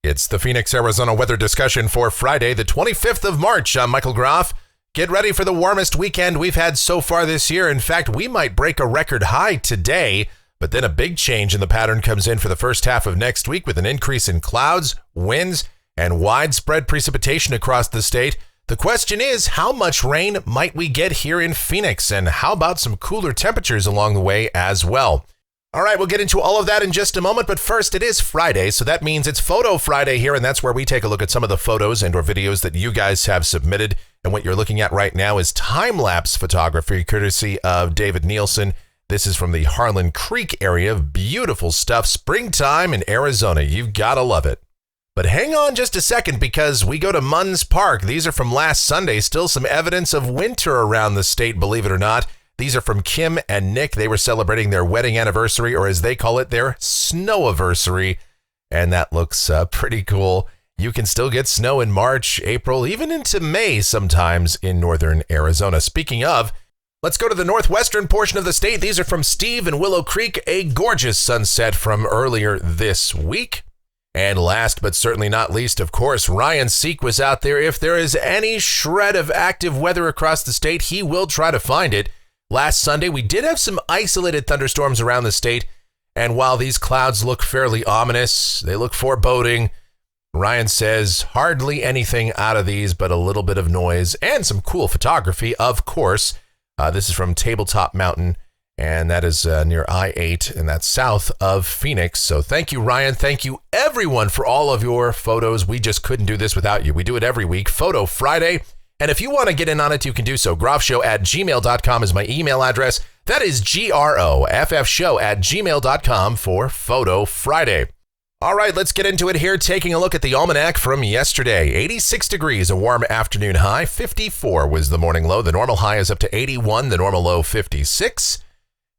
It's the Phoenix, Arizona weather discussion for Friday, the 25th of March. I'm Michael Groff. Get ready for the warmest weekend we've had so far this year. In fact, we might break a record high today, but then a big change in the pattern comes in for the first half of next week with an increase in clouds, winds, and widespread precipitation across the state. The question is, how much rain might we get here in Phoenix? And how about some cooler temperatures along the way as well? All right, we'll get into all of that in just a moment, but first, it is Friday, so that means it's Photo Friday here, and that's where we take a look at some of the photos and or videos that you guys have submitted. And what you're looking at right now is time-lapse photography, courtesy of David Nielsen. This is from the Harlan Creek area. Beautiful stuff. Springtime in Arizona. You've got to love it. But hang on just a second, because we go to Munns Park. These are from last Sunday. Still some evidence of winter around the state, believe it or not. These are from Kim and Nick. They were celebrating their wedding anniversary, or as they call it, their snow-iversary. And that looks pretty cool. You can still get snow in March, April, even into May sometimes in northern Arizona. Speaking of, let's go to the northwestern portion of the state. These are from Steve and Willow Creek, a gorgeous sunset from earlier this week. And last but certainly not least, of course, Ryan Seek was out there. If there is any shred of active weather across the state, he will try to find it. Last Sunday, we did have some isolated thunderstorms around the state, and while these clouds look fairly ominous, they look foreboding, Ryan says hardly anything out of these but a little bit of noise and some cool photography, of course. This is from Tabletop Mountain, and that is near I-8, and that's south of Phoenix. So thank you, Ryan. Thank you, everyone, for all of your photos. We just couldn't do this without you. We do it every week, Photo Friday. And if you want to get in on it, you can do so. groffshow@gmail.com is my email address. That is groffshow@gmail.com for Photo Friday. All right, let's get into it here. Taking a look at the Almanac from yesterday. 86 degrees, a warm afternoon high. 54 was the morning low. The normal high is up to 81, the normal low 56.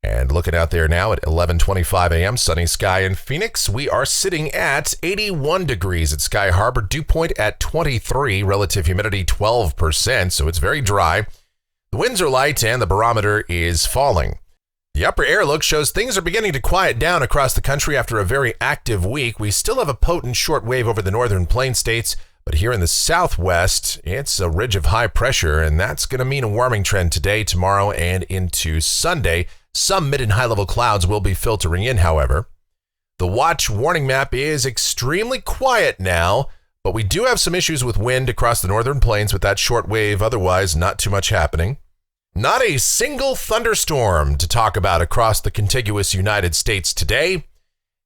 And looking out there now at 11:25 a.m., sunny sky in Phoenix. We are sitting at 81 degrees at Sky Harbor. Dew point at 23, relative humidity 12%, so it's very dry. The winds are light and the barometer is falling. The upper air look shows things are beginning to quiet down across the country after a very active week. We still have a potent short wave over the northern plain states, but here in the southwest, it's a ridge of high pressure, and that's going to mean a warming trend today, tomorrow, and into Sunday. Some mid and high-level clouds will be filtering in, however. The watch warning map is extremely quiet now, but we do have some issues with wind across the northern plains with that short wave. Otherwise, not too much happening. Not a single thunderstorm to talk about across the contiguous United States today.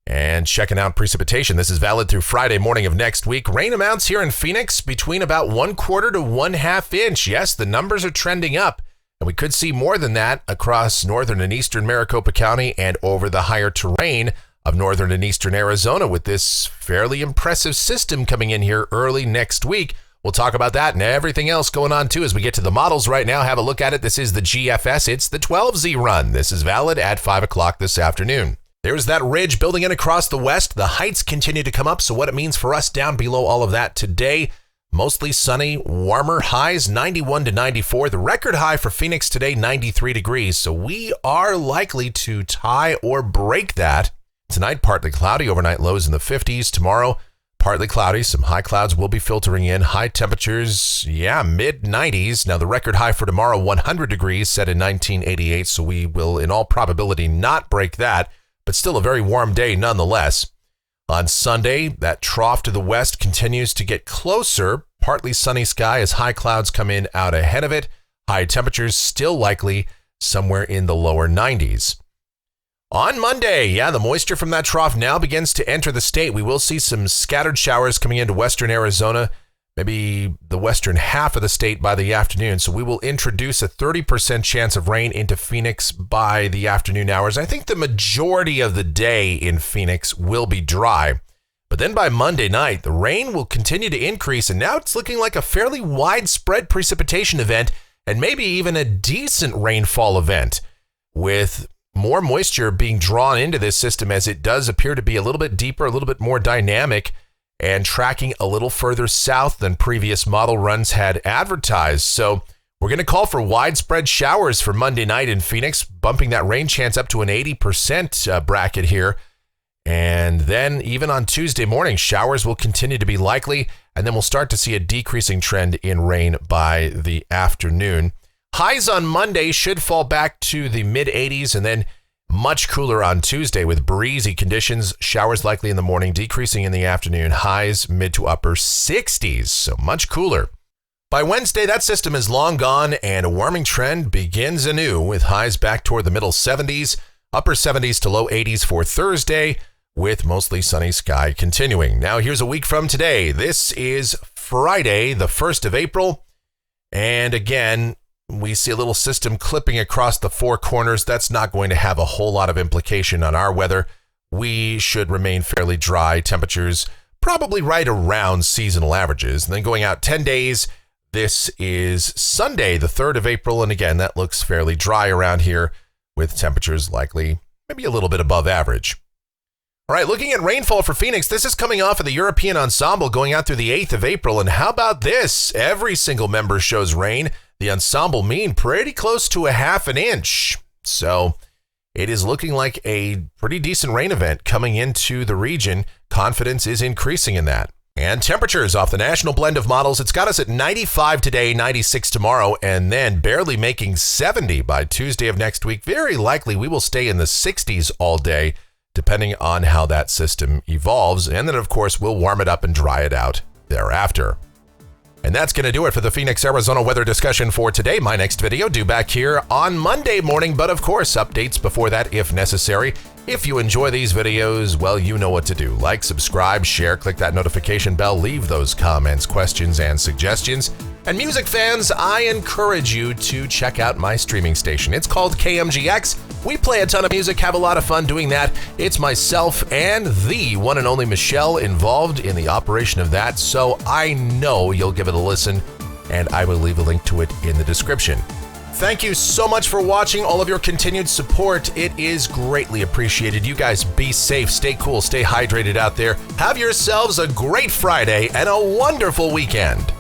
And checking out precipitation, this is valid through Friday morning of next week. Rain amounts here in Phoenix between about 1/4 to 1/2 inch. Yes, the numbers are trending up. And we could see more than that across northern and eastern Maricopa County and over the higher terrain of northern and eastern Arizona with this fairly impressive system coming in here early next week. We'll talk about that and everything else going on too as we get to the models right now. Have a look at it. This is the GFS. It's the 12Z run. This is valid at 5 o'clock this afternoon. There's that ridge building in across the west. The heights continue to come up. So what it means for us down below all of that today: mostly sunny, warmer highs, 91 to 94. The record high for Phoenix today, 93 degrees. So we are likely to tie or break that. Tonight, partly cloudy, overnight lows in the 50s. Tomorrow, partly cloudy. Some high clouds will be filtering in. High temperatures, mid-90s. Now, the record high for tomorrow, 100 degrees, set in 1988. So we will, in all probability, not break that, but still a very warm day nonetheless. On Sunday, that trough to the west continues to get closer. Partly sunny sky as high clouds come in out ahead of it. High temperatures still likely somewhere in the lower 90s. On Monday, the moisture from that trough now begins to enter the state. We will see some scattered showers coming into western Arizona, maybe the western half of the state by the afternoon. So we will introduce a 30% chance of rain into Phoenix by the afternoon hours. I think the majority of the day in Phoenix will be dry. But then by Monday night, the rain will continue to increase, and now it's looking like a fairly widespread precipitation event and maybe even a decent rainfall event, with more moisture being drawn into this system as it does appear to be a little bit deeper, a little bit more dynamic, and tracking a little further south than previous model runs had advertised. So we're going to call for widespread showers for Monday night in Phoenix, bumping that rain chance up to an 80% bracket here. And then even on Tuesday morning, showers will continue to be likely, and then we'll start to see a decreasing trend in rain by the afternoon. Highs on Monday should fall back to the mid-80s and then much cooler on Tuesday with breezy conditions. Showers likely in the morning, decreasing in the afternoon. Highs mid to upper 60s, so much cooler. By Wednesday, that system is long gone and a warming trend begins anew with highs back toward the middle 70s, upper 70s to low 80s for Thursday with mostly sunny sky continuing. Now here's a week from today. This is Friday, the 1st of April. And again, we see a little system clipping across the four corners. That's not going to have a whole lot of implication on our weather. We should remain fairly dry. Temperatures probably right around seasonal averages. And then going out 10 days, this is Sunday, the 3rd of April. And again, that looks fairly dry around here with temperatures likely maybe a little bit above average. All right, looking at rainfall for Phoenix, this is coming off of the European Ensemble going out through the 8th of April. And how about this? Every single member shows rain. The ensemble mean pretty close to a half an inch. So it is looking like a pretty decent rain event coming into the region. Confidence is increasing in that. And temperatures off the national blend of models, it's got us at 95 today, 96 tomorrow, and then barely making 70 by Tuesday of next week. Very likely we will stay in the 60s all day, depending on how that system evolves. And then, of course, we'll warm it up and dry it out thereafter. And that's going to do it for the Phoenix, Arizona weather discussion for today. My next video due back here on Monday morning, but of course, updates before that if necessary. If you enjoy these videos, well, you know what to do. Like, subscribe, share, click that notification bell, leave those comments, questions, and suggestions. And music fans, I encourage you to check out my streaming station. It's called KMGX. We play a ton of music, have a lot of fun doing that. It's myself and the one and only Michelle involved in the operation of that, so I know you'll give it a listen, and I will leave a link to it in the description. Thank you so much for watching, all of your continued support. It is greatly appreciated. You guys be safe, stay cool, stay hydrated out there. Have yourselves a great Friday and a wonderful weekend.